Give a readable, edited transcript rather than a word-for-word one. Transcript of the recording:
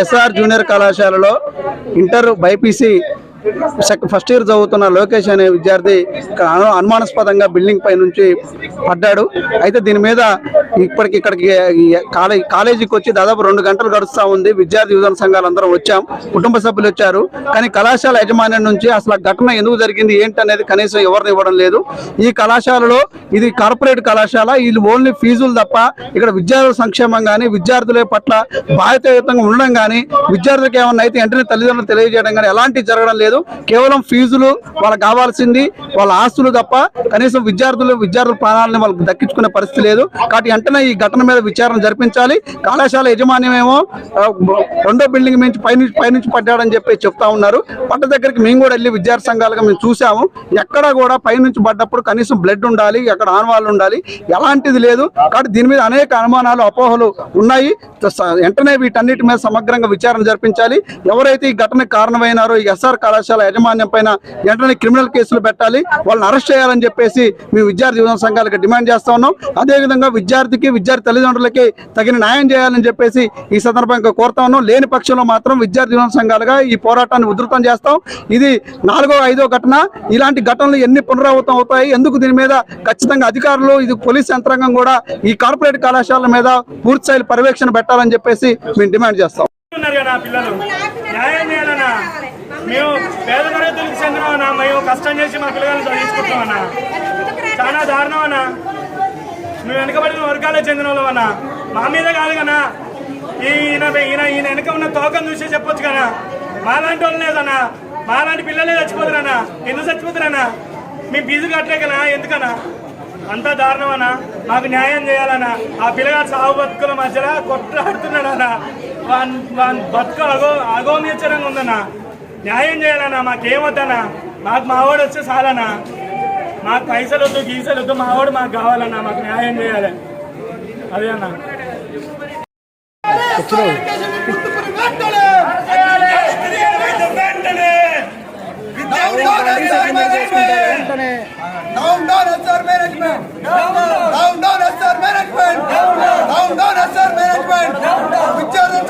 SR junior కళాశాలలో inter BiPC first year చదువుతున్న లోకేష్ అనే విద్యార్థి అనుమానాస్పదంగా బిల్డింగ్ పై నుంచి పడ్డాడు. అయితే దీని మీద ఇక్కడికి కాలేజీకి వచ్చి దాదాపు 2 గంటలు గడుస్తూ ఉంది. విద్యార్థి యువజన సంఘాలు అందరం వచ్చాం, కుటుంబ సభ్యులు వచ్చారు. కానీ కళాశాల యాజమాన్యం నుంచి అసలు ఘటన ఎందుకు జరిగింది ఏంటనేది కనీసం ఎవరిని ఇవ్వడం లేదు. ఈ కళాశాలలో ఇది కార్పొరేట్ కళాశాల, వీళ్ళు ఓన్లీ ఫీజులు తప్ప ఇక్కడ విద్యార్థుల సంక్షేమం కానీ విద్యార్థుల పట్ల బాధ్యతాయుతంగా ఉండడం కానీ విద్యార్థులకు ఏమన్నా అయితే వెంటనే తల్లిదండ్రులు తెలియజేయడం కానీ ఎలాంటి జరగడం లేదు. కేవలం ఫీజులు వాళ్ళకి కావాల్సింది వాళ్ళ ఆస్తులు తప్ప కనీసం విద్యార్థుల ప్రాణాలను వాళ్ళకి దక్కించుకునే పరిస్థితి లేదు. కాబట్టి వెంటనే ఈ ఘటన మీద విచారణ జరిపించాలి. కళాశాల యజమాన్యం ఏమో 2వ బిల్డింగ్ నుంచి పైనుంచి పడ్డాడని చెప్పి చెప్తా ఉన్నారు. పడ్డ దగ్గరికి మేము కూడా వెళ్ళి విద్యార్థి సంఘాలుగా మేము చూసాము. ఎక్కడ కూడా పైనుంచి పడ్డప్పుడు కనీసం బ్లడ్ ఉండాలి, అక్కడ ఆనవాళ్ళు ఉండాలి, ఎలాంటిది లేదు. కాబట్టి దీని మీద అనేక అనుమానాలు అపోహలు ఉన్నాయి. వెంటనే వీటన్నిటి మీద సమగ్రంగా విచారణ జరిపించాలి. ఎవరైతే ఈ ఘటనకు కారణమైనారో ఈ ఎస్ఆర్ కళాశాల యాజమాన్యం పైన వెంటనే క్రిమినల్ కేసులు పెట్టాలి, వాళ్ళని అరెస్ట్ చేయాలని చెప్పేసి మేము విద్యార్థి యువజన సంఘాలకు డిమాండ్ చేస్తా ఉన్నాం. అదేవిధంగా విద్యార్థి తల్లిదండ్రులకి తగిన న్యాయం చేయాలని చెప్పేసి ఈ సందర్భంగా కోరుతా ఉన్నాం. లేని పక్షంలో మాత్రం విద్యార్థి యువజన సంఘాలుగా ఈ పోరాటాన్ని ఉధృతం చేస్తాం. ఇది 4వ 5వ ఘటన. ఇలాంటి ఘటనలు ఎన్ని పునరావృతం అవుతాయి? ఎందుకు దీని మీద ఖచ్చితంగా అధికారులు, ఇది పోలీస్ యంత్రాంగం కూడా ఈ కార్పొరేట్ కళాశాలల మీద పూర్తి స్థాయి పర్యవేక్షణ పెట్టాలని చెప్పేసి మేము డిమాండ్ చేస్తాం. మేము పేద తరగతులకు చెందినవన్నా, మేము కష్టం చేసి మా పిల్లలను చదివించుకుంటామన్నా. చాలా దారుణం అన్నా. మేము వెనకబడిన వర్గాలకు చెందిన వాళ్ళమన్నా. మా మీద కాదు కన్నా, ఈయన వెనక ఉన్న తోకం చూసే చెప్పొచ్చు కదా. మాలాంటి వాళ్ళు లేదన్నా, మాలాంటి పిల్లలే చచ్చిపోతారన్నా. ఎందుకు చచ్చిపోతారన్నా? మేము ఫీజు కట్టలేకనా? ఎందుకన్నా అంతా దారుణం అన్నా? మాకు న్యాయం చేయాలన్నా. ఆ పిల్లగాడు సాగు బతుకుల మధ్యలో కొట్లాడుతున్నాడన్నా. బతుకు అగోమ్యచరంగా ఉందన్నా. న్యాయం చేయాలన్నా. మాకేమొద్దన్నా. మాకు మావాడు వచ్చే చాలన్నా. మాకు పైసలు వద్దు, గీసలు వద్దు, మావాడు మాకు కావాలన్నా. మాకు న్యాయం చేయాలి. అదే అన్నా. విద్యార్థులు